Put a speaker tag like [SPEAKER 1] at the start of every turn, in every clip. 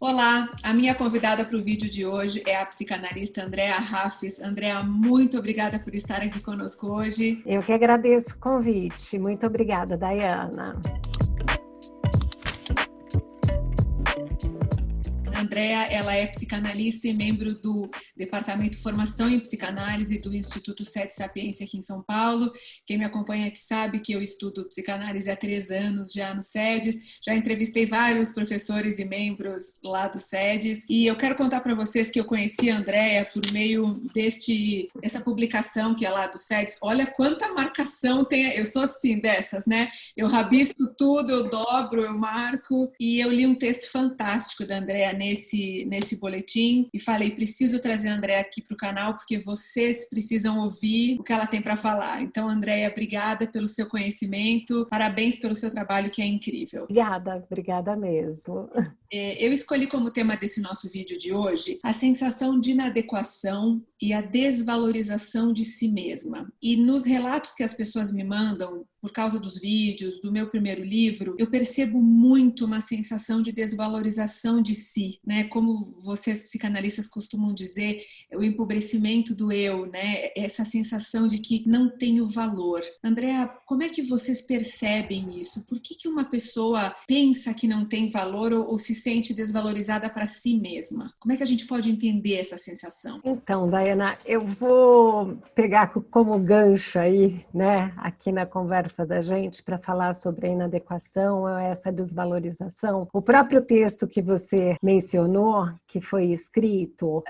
[SPEAKER 1] Olá, a minha convidada para o vídeo de hoje é a psicanalista Andrea Rafis. Andrea, muito obrigada por estar aqui conosco hoje.
[SPEAKER 2] Eu que agradeço o convite. Muito obrigada, Dayana.
[SPEAKER 1] Andrea, ela é psicanalista e membro do Departamento de Formação em Psicanálise do Instituto Sete Sapiência aqui em São Paulo. Quem me acompanha aqui sabe que eu estudo psicanálise há 3 anos já no SEDES. Já entrevistei vários professores e membros lá do SEDES. E eu quero contar para vocês que eu conheci a Andrea por meio dessa publicação que é lá do SEDES. Olha quanta marcação tem. Eu sou assim dessas, né? Eu rabisco tudo, eu dobro, eu marco. E eu li um texto fantástico da Andrea nesse boletim e falei, preciso trazer a Andrea aqui para o canal porque vocês precisam ouvir o que ela tem para falar. Então, Andrea, obrigada pelo seu conhecimento, parabéns pelo seu trabalho que é incrível.
[SPEAKER 2] Obrigada mesmo.
[SPEAKER 1] Eu escolhi como tema desse nosso vídeo de hoje a sensação de inadequação e a desvalorização de si mesma. E nos relatos que as pessoas me mandam, por causa dos vídeos, do meu primeiro livro, eu percebo muito uma sensação de desvalorização de si, né? Como vocês psicanalistas costumam dizer, o empobrecimento do eu, né? Essa sensação de que não tenho valor. Andrea, como é que vocês percebem isso? Por que uma pessoa pensa que não tem valor ou se sente desvalorizada para si mesma? Como é que a gente pode entender essa sensação?
[SPEAKER 2] Então, Dayana, eu vou pegar como gancho aí, né, aqui na conversa da gente para falar sobre a inadequação, essa desvalorização. O próprio texto que você mencionou, que foi escrito,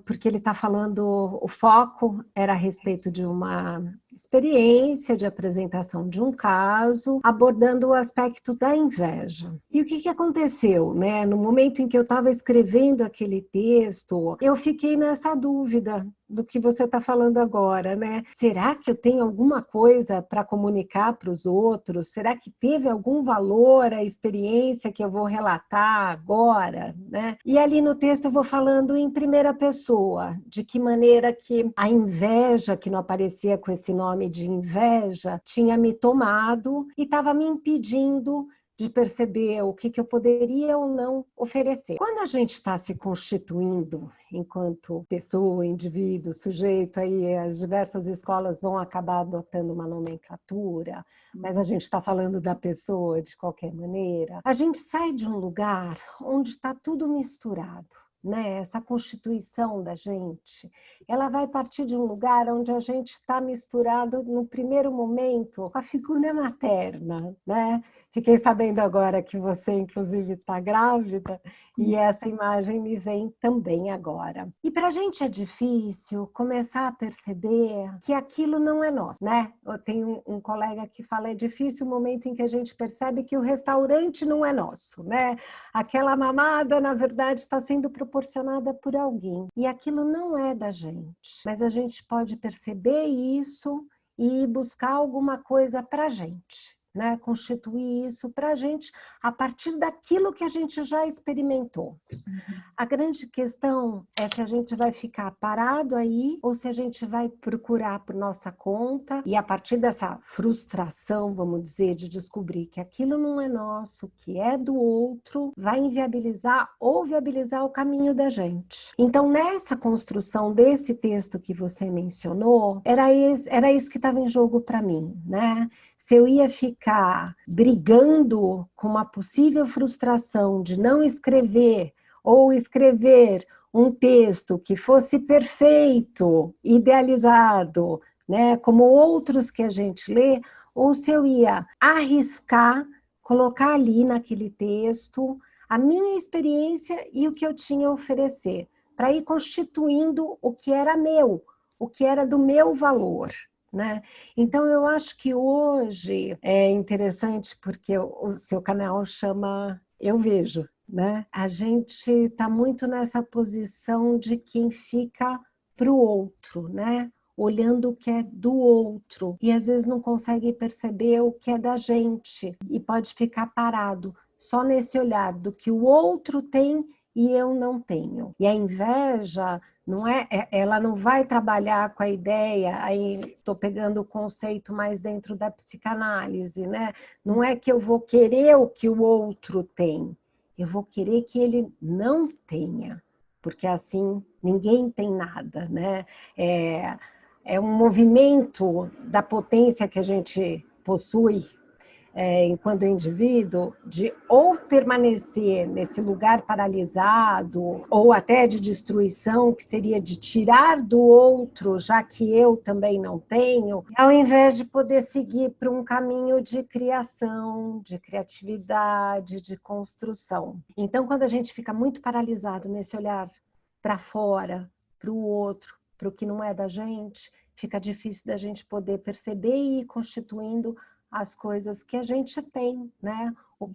[SPEAKER 2] porque ele está falando, o foco era a respeito de uma experiência de apresentação de um caso, abordando o aspecto da inveja. E o que aconteceu, né? No momento em que eu estava escrevendo aquele texto, eu fiquei nessa dúvida do que você está falando agora, né? Será que eu tenho alguma coisa para comunicar para os outros? Será que teve algum valor a experiência que eu vou relatar agora, né? E ali no texto eu vou falando em primeira pessoa, de que maneira que a inveja, que não aparecia com esse nome de inveja, tinha me tomado e estava me impedindo de perceber o que eu poderia ou não oferecer. Quando a gente está se constituindo enquanto pessoa, indivíduo, sujeito, aí as diversas escolas vão acabar adotando uma nomenclatura, mas a gente está falando da pessoa de qualquer maneira, a gente sai de um lugar onde está tudo misturado. Né? Essa constituição da gente, ela vai partir de um lugar onde a gente está misturado no primeiro momento com a figura materna, né? Fiquei sabendo agora que você, inclusive, está grávida e essa imagem me vem também agora. E para a gente é difícil começar a perceber que aquilo não é nosso, né? Eu tenho um colega que fala, é difícil o momento em que a gente percebe que o restaurante não é nosso, né? Aquela mamada, na verdade, está sendo proporcionada por alguém. E aquilo não é da gente. Mas a gente pode perceber isso e buscar alguma coisa para a gente. Né, constituir isso para a gente a partir daquilo que a gente já experimentou. A grande questão é se a gente vai ficar parado aí ou se a gente vai procurar por nossa conta e a partir dessa frustração, vamos dizer, de descobrir que aquilo não é nosso, que é do outro, vai inviabilizar ou viabilizar o caminho da gente. Então, nessa construção desse texto que você mencionou, era isso que estava em jogo para mim, né? Se eu ia ficar brigando com uma possível frustração de não escrever ou escrever um texto que fosse perfeito, idealizado, né, como outros que a gente lê, ou se eu ia arriscar, colocar ali naquele texto a minha experiência e o que eu tinha a oferecer, para ir constituindo o que era meu, o que era do meu valor. Né? Então, eu acho que hoje é interessante porque o seu canal chama Eu Vejo. Né? A gente está muito nessa posição de quem fica para o outro, né? Olhando o que é do outro e às vezes não consegue perceber o que é da gente e pode ficar parado só nesse olhar do que o outro tem e eu não tenho. E a inveja ela não vai trabalhar com a ideia, aí estou pegando o conceito mais dentro da psicanálise, né? Não é que eu vou querer o que o outro tem, eu vou querer que ele não tenha, porque assim ninguém tem nada, né? É um movimento da potência que a gente possui enquanto indivíduo, de ou permanecer nesse lugar paralisado, ou até de destruição, que seria de tirar do outro, já que eu também não tenho, ao invés de poder seguir para um caminho de criação, de criatividade, de construção. Então, quando a gente fica muito paralisado nesse olhar para fora, para o outro, para o que não é da gente, fica difícil da gente poder perceber e ir constituindo as coisas que a gente tem, né? O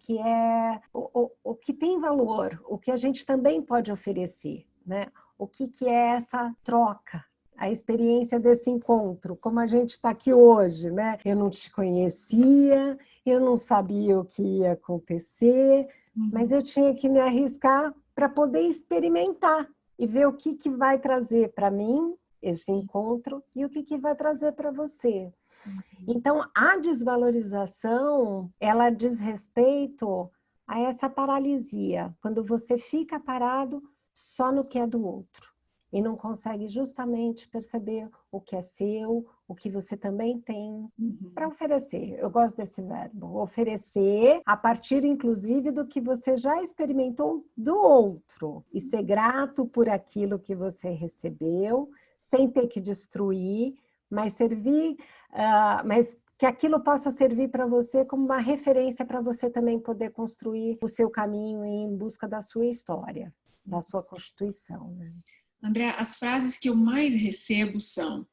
[SPEAKER 2] que tem valor, o que a gente também pode oferecer, né? O que é essa troca, a experiência desse encontro, como a gente está aqui hoje, né? Eu não te conhecia, eu não sabia o que ia acontecer, mas eu tinha que me arriscar para poder experimentar e ver o que vai trazer para mim esse encontro e o que vai trazer para você. Então, a desvalorização, ela diz respeito a essa paralisia, quando você fica parado só no que é do outro e não consegue justamente perceber o que é seu, o que você também tem para oferecer. Eu gosto desse verbo, oferecer a partir, inclusive, do que você já experimentou do outro e ser grato por aquilo que você recebeu, sem ter que destruir, mas servir, mas que aquilo possa servir para você como uma referência para você também poder construir o seu caminho em busca da sua história, da sua constituição, né?
[SPEAKER 1] André, as frases que eu mais recebo são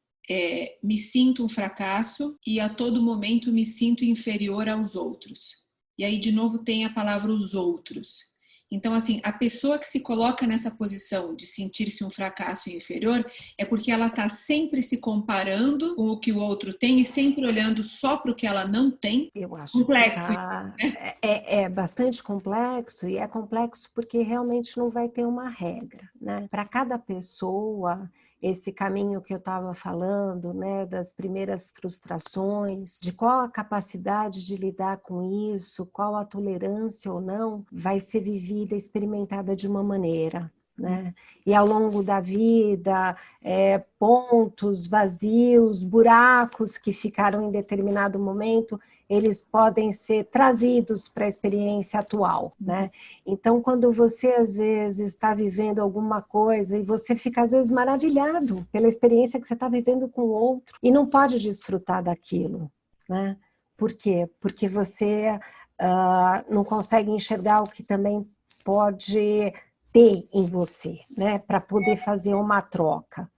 [SPEAKER 1] me sinto um fracasso e a todo momento me sinto inferior aos outros. E aí, de novo, tem a palavra os outros. Então, assim, a pessoa que se coloca nessa posição de sentir-se um fracasso inferior é porque ela está sempre se comparando com o que o outro tem e sempre olhando só para o que ela não tem.
[SPEAKER 2] Eu acho complexo, que é bastante complexo, e é complexo porque realmente não vai ter uma regra, né? Para cada pessoa, esse caminho que eu estava falando, né, das primeiras frustrações, de qual a capacidade de lidar com isso, qual a tolerância ou não, vai ser vivida, experimentada de uma maneira, né? E ao longo da vida, pontos vazios, buracos que ficaram em determinado momento, eles podem ser trazidos para a experiência atual, né? Então, quando você, às vezes, está vivendo alguma coisa e você fica, às vezes, maravilhado pela experiência que você está vivendo com o outro e não pode desfrutar daquilo, né? Por quê? Porque você não consegue enxergar o que também pode ter em você, né? Para poder fazer uma troca.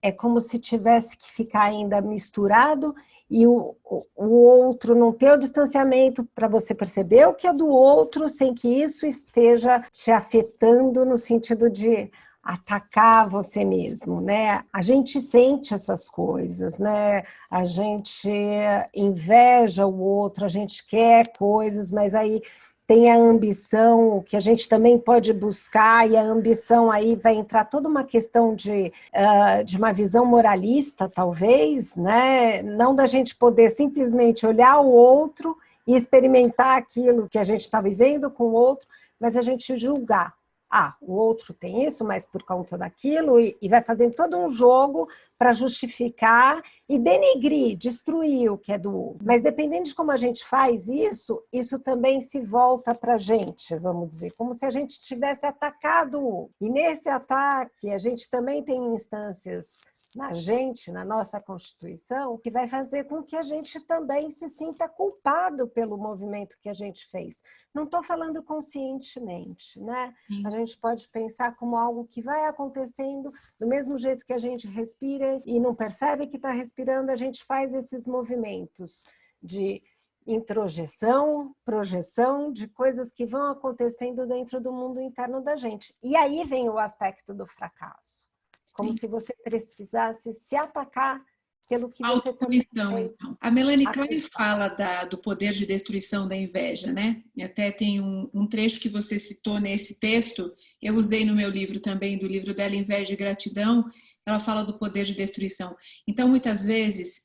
[SPEAKER 2] É como se tivesse que ficar ainda misturado e o outro não ter o distanciamento para você perceber o que é do outro sem que isso esteja te afetando no sentido de atacar você mesmo, né? A gente sente essas coisas, né? A gente inveja o outro, a gente quer coisas, mas aí tem a ambição, que a gente também pode buscar, e a ambição aí vai entrar toda uma questão de uma visão moralista, talvez, né? Não da gente poder simplesmente olhar o outro e experimentar aquilo que a gente está vivendo com o outro, mas a gente julgar. O outro tem isso, mas por conta daquilo, e vai fazendo todo um jogo para justificar e denegrir, destruir o que é do outro. Mas dependendo de como a gente faz isso, isso também se volta para a gente, vamos dizer, como se a gente tivesse atacado o outro. E nesse ataque, a gente também tem instâncias na gente, na nossa Constituição, que vai fazer com que a gente também se sinta culpado pelo movimento que a gente fez. Não estou falando conscientemente, né? A gente pode pensar como algo que vai acontecendo do mesmo jeito que a gente respira e não percebe que está respirando, a gente faz esses movimentos de introjeção, projeção de coisas que vão acontecendo dentro do mundo interno da gente. E aí vem o aspecto do fracasso. Como se você precisasse se atacar pelo que você também fez.
[SPEAKER 1] Então. A Melanie Klein fala do poder de destruição da inveja, né? E até tem um trecho que você citou nesse texto, eu usei no meu livro também, do livro dela, Inveja e Gratidão, ela fala do poder de destruição. Então, muitas vezes,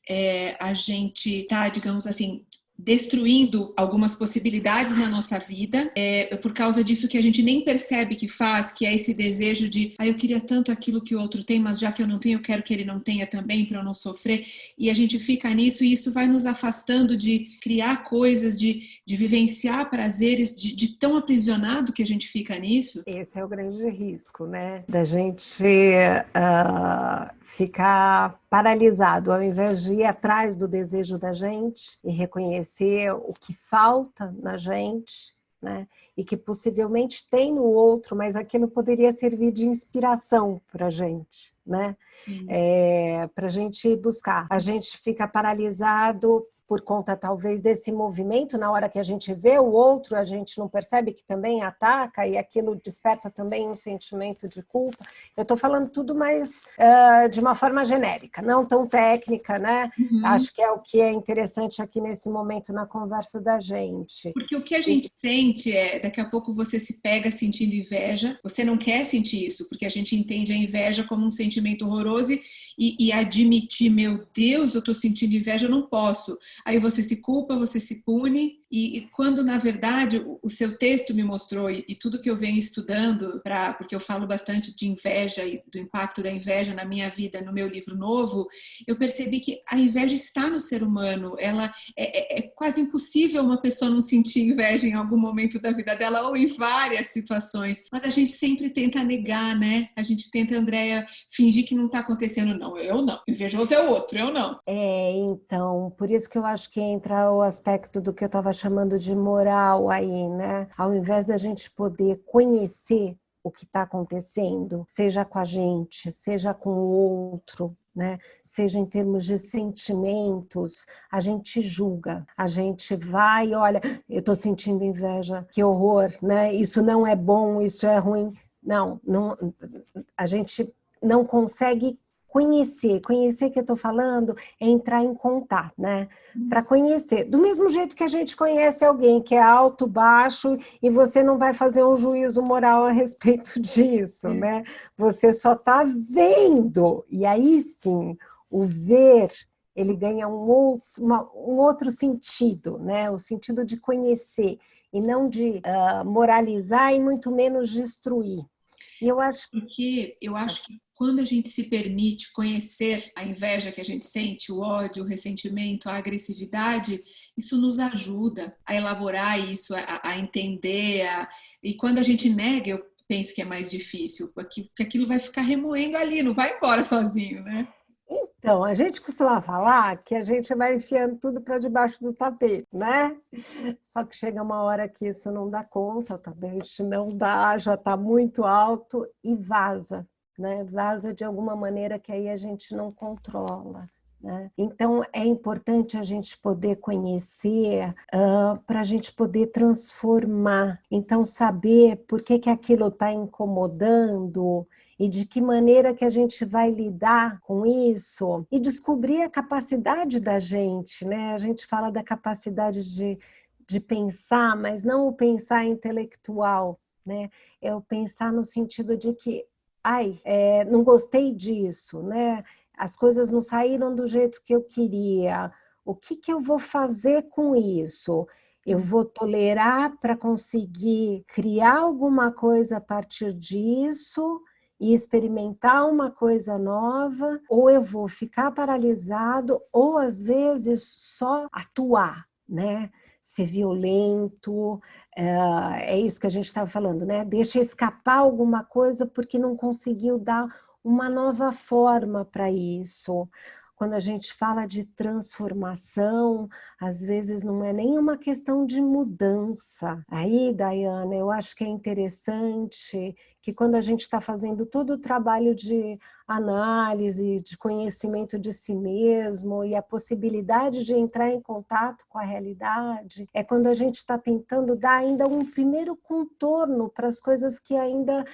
[SPEAKER 1] a gente está, digamos assim, destruindo algumas possibilidades na nossa vida, é por causa disso que a gente nem percebe que faz, que é esse desejo de, eu queria tanto aquilo que o outro tem, mas já que eu não tenho, eu quero que ele não tenha também, para eu não sofrer, e a gente fica nisso, e isso vai nos afastando de criar coisas, de vivenciar prazeres, de tão aprisionado que a gente fica nisso.
[SPEAKER 2] Esse é o grande risco, né? Da gente ficar paralisado, ao invés de ir atrás do desejo da gente e reconhecer o que falta na gente, né? E que possivelmente tem no outro, mas aquilo poderia servir de inspiração para a gente, né? Para a gente buscar. A gente fica paralisado por conta talvez desse movimento, na hora que a gente vê o outro, a gente não percebe que também ataca e aquilo desperta também um sentimento de culpa. Eu estou falando tudo mais de uma forma genérica, não tão técnica, né? Acho que é o que é interessante aqui nesse momento na conversa da gente.
[SPEAKER 1] Porque o que a gente sente daqui a pouco você se pega sentindo inveja, você não quer sentir isso, porque a gente entende a inveja como um sentimento horroroso e admitir, meu Deus, eu estou sentindo inveja, eu não posso. Aí você se culpa, você se pune, e quando, na verdade, o seu texto me mostrou, e tudo que eu venho estudando, porque eu falo bastante de inveja e do impacto da inveja na minha vida, no meu livro novo, eu percebi que a inveja está no ser humano. Ela é quase impossível uma pessoa não sentir inveja em algum momento da vida dela, ou em várias situações, mas a gente sempre tenta negar, né? A gente tenta, Andréia, fingir que não está acontecendo. Não, eu não. Invejoso é o outro, eu não.
[SPEAKER 2] Então, por isso que eu acho que entra o aspecto do que eu estava chamando de moral aí, né? Ao invés da gente poder conhecer o que está acontecendo, seja com a gente, seja com o outro, né? Seja em termos de sentimentos, a gente julga, a gente vai, olha, eu estou sentindo inveja, que horror, né? Isso não é bom, isso é ruim. Não, a gente não consegue conhecer que eu estou falando é entrar em contato, né? Para conhecer, do mesmo jeito que a gente conhece alguém que é alto, baixo, e você não vai fazer um juízo moral a respeito disso, né? Você só está vendo, e aí sim, o ver, ele ganha um outro sentido, né? O sentido de conhecer, e não de moralizar e muito menos destruir. E eu acho
[SPEAKER 1] que quando a gente se permite conhecer a inveja que a gente sente, o ódio, o ressentimento, a agressividade, isso nos ajuda a elaborar isso, a entender. E quando a gente nega, eu penso que é mais difícil, porque aquilo vai ficar remoendo ali, não vai embora sozinho, né?
[SPEAKER 2] Então, a gente costuma falar que a gente vai enfiando tudo para debaixo do tapete, né? Só que chega uma hora que isso não dá conta, o tapete não dá, já está muito alto e vaza, né? Vaza de alguma maneira que aí a gente não controla, né? Então, é importante a gente poder conhecer para a gente poder transformar. Então, saber por que aquilo está incomodando e de que maneira que a gente vai lidar com isso e descobrir a capacidade da gente, né? A gente fala da capacidade de pensar, mas não o pensar intelectual, né? É o pensar no sentido de que, não gostei disso, né? As coisas não saíram do jeito que eu queria. O que eu vou fazer com isso? Eu vou tolerar para conseguir criar alguma coisa a partir disso e experimentar uma coisa nova, ou eu vou ficar paralisado, ou às vezes só atuar, né? Ser violento, é isso que a gente estava falando, né? Deixa escapar alguma coisa porque não conseguiu dar uma nova forma para isso. Quando a gente fala de transformação, às vezes não é nem uma questão de mudança. Aí, Daiana, eu acho que é interessante que quando a gente está fazendo todo o trabalho de análise, de conhecimento de si mesmo e a possibilidade de entrar em contato com a realidade, é quando a gente está tentando dar ainda um primeiro contorno para as coisas que ainda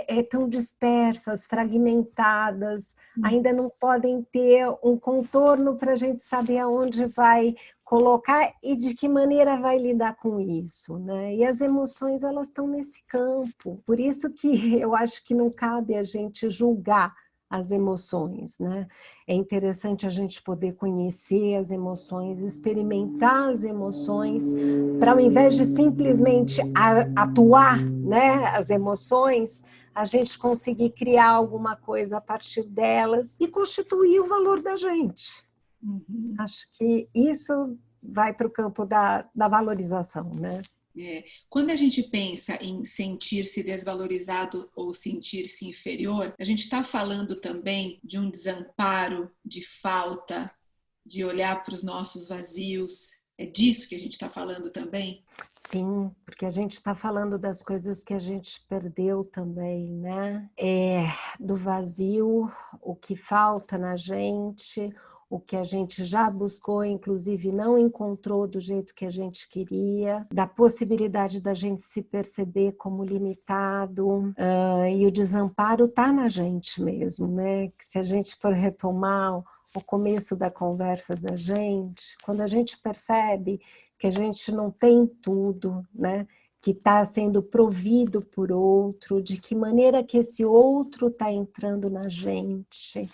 [SPEAKER 2] estão dispersas, fragmentadas, ainda não podem ter um contorno para a gente saber aonde vai colocar e de que maneira vai lidar com isso, né? E as emoções, elas estão nesse campo. Por isso que eu acho que não cabe a gente julgar as emoções, né? É interessante a gente poder conhecer as emoções, experimentar as emoções, para ao invés de simplesmente atuar, né, as emoções, a gente conseguir criar alguma coisa a partir delas e constituir o valor da gente.
[SPEAKER 1] Uhum.
[SPEAKER 2] Acho que isso vai para o campo da valorização, né?
[SPEAKER 1] Quando a gente pensa em sentir-se desvalorizado ou sentir-se inferior, a gente está falando também de um desamparo, de falta, de olhar para os nossos vazios. É disso que a gente está falando também?
[SPEAKER 2] Sim, porque a gente está falando das coisas que a gente perdeu também, né? Do vazio, o que falta na gente, o que a gente já buscou, inclusive não encontrou do jeito que a gente queria, da possibilidade da gente se perceber como limitado, e o desamparo está na gente mesmo, né? Que se a gente for retomar o começo da conversa da gente, quando a gente percebe que a gente não tem tudo, né? Que está sendo provido por outro, de que maneira que esse outro está entrando na gente,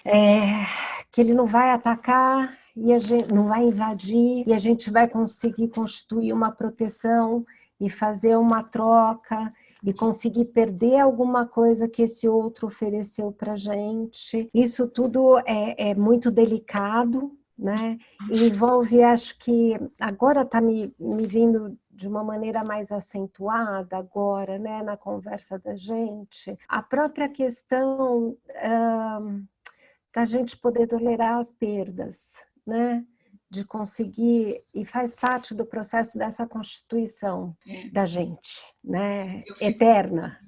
[SPEAKER 2] que ele não vai atacar e a gente não vai invadir e a gente vai conseguir constituir uma proteção e fazer uma troca e conseguir perder alguma coisa que esse outro ofereceu para a gente. Isso tudo é muito delicado, né? E envolve, acho que agora está me vindo de uma maneira mais acentuada agora, né, na conversa da gente, a própria questão da gente poder tolerar as perdas, né? De conseguir, e faz parte do processo dessa constituição da gente, né? Eterna.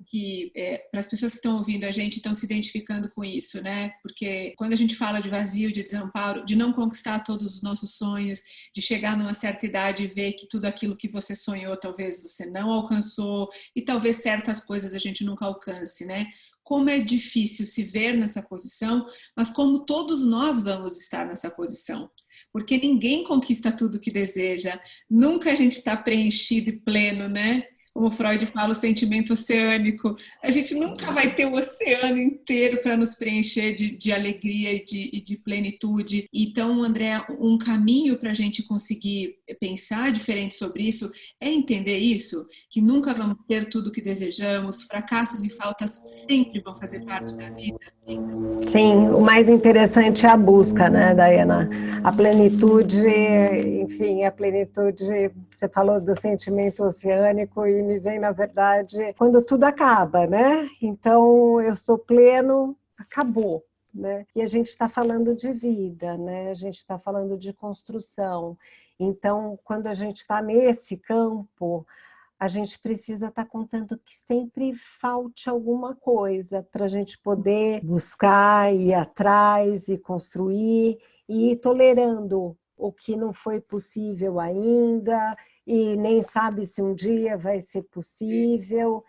[SPEAKER 1] Que para as pessoas que estão ouvindo a gente estão se identificando com isso, né? Porque quando a gente fala de vazio, de desamparo, de não conquistar todos os nossos sonhos, de chegar numa certa idade e ver que tudo aquilo que você sonhou talvez você não alcançou e talvez certas coisas a gente nunca alcance, né? Como é difícil se ver nessa posição, mas como todos nós vamos estar nessa posição. Porque ninguém conquista tudo que deseja, nunca a gente está preenchido e pleno, né? Como Freud fala, o sentimento oceânico. A gente nunca vai ter o oceano inteiro para nos preencher de alegria e de plenitude. Então, André, um caminho para a gente conseguir pensar diferente sobre isso é entender isso, que nunca vamos ter tudo o que desejamos, fracassos e faltas sempre vão fazer parte da vida.
[SPEAKER 2] Sim, o mais interessante é a busca, né, Daiana? A plenitude, enfim, a plenitude, você falou do sentimento oceânico e me vem, na verdade, quando tudo acaba, né? Então, eu sou pleno, acabou, né? E a gente está falando de vida, né? A gente está falando de construção. Então, quando a gente está nesse campo, a gente precisa estar contando que sempre falte alguma coisa para a gente poder buscar, ir atrás e construir e ir tolerando o que não foi possível ainda e nem sabe se um dia vai ser possível.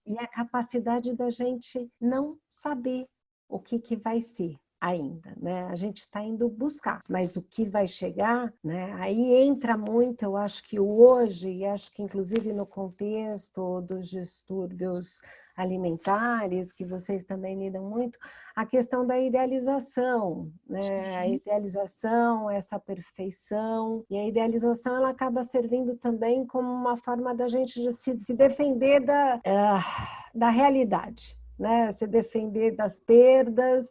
[SPEAKER 2] E a capacidade da gente não saber o que vai ser ainda, né? A gente está indo buscar, mas o que vai chegar, né? Aí entra muito, eu acho que hoje, e acho que inclusive no contexto dos distúrbios alimentares, que vocês também lidam muito, a questão da idealização, né? A idealização, essa perfeição, e a idealização ela acaba servindo também como uma forma da gente se defender da realidade, né? Se defender das perdas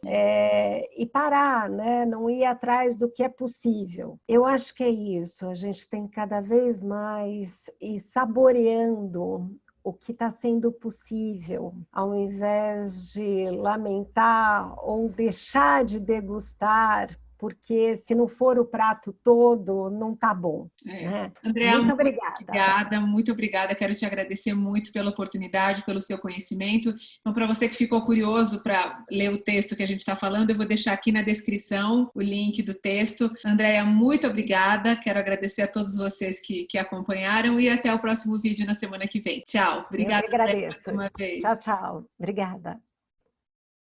[SPEAKER 2] e parar, né? Não ir atrás do que é possível. Eu acho que é isso, a gente tem cada vez mais ir saboreando o que está sendo possível, ao invés de lamentar ou deixar de degustar, porque se não for o prato todo, não está bom. Né?
[SPEAKER 1] Andréa,
[SPEAKER 2] muito obrigada.
[SPEAKER 1] Muito obrigada. Quero te agradecer muito pela oportunidade, pelo seu conhecimento. Então, para você que ficou curioso para ler o texto que a gente está falando, eu vou deixar aqui na descrição o link do texto. Andréa, muito obrigada. Quero agradecer a todos vocês que acompanharam e até o próximo vídeo na semana que vem. Tchau. Obrigada.
[SPEAKER 2] Eu que agradeço.
[SPEAKER 1] Mais uma vez.
[SPEAKER 2] Tchau, tchau. Obrigada.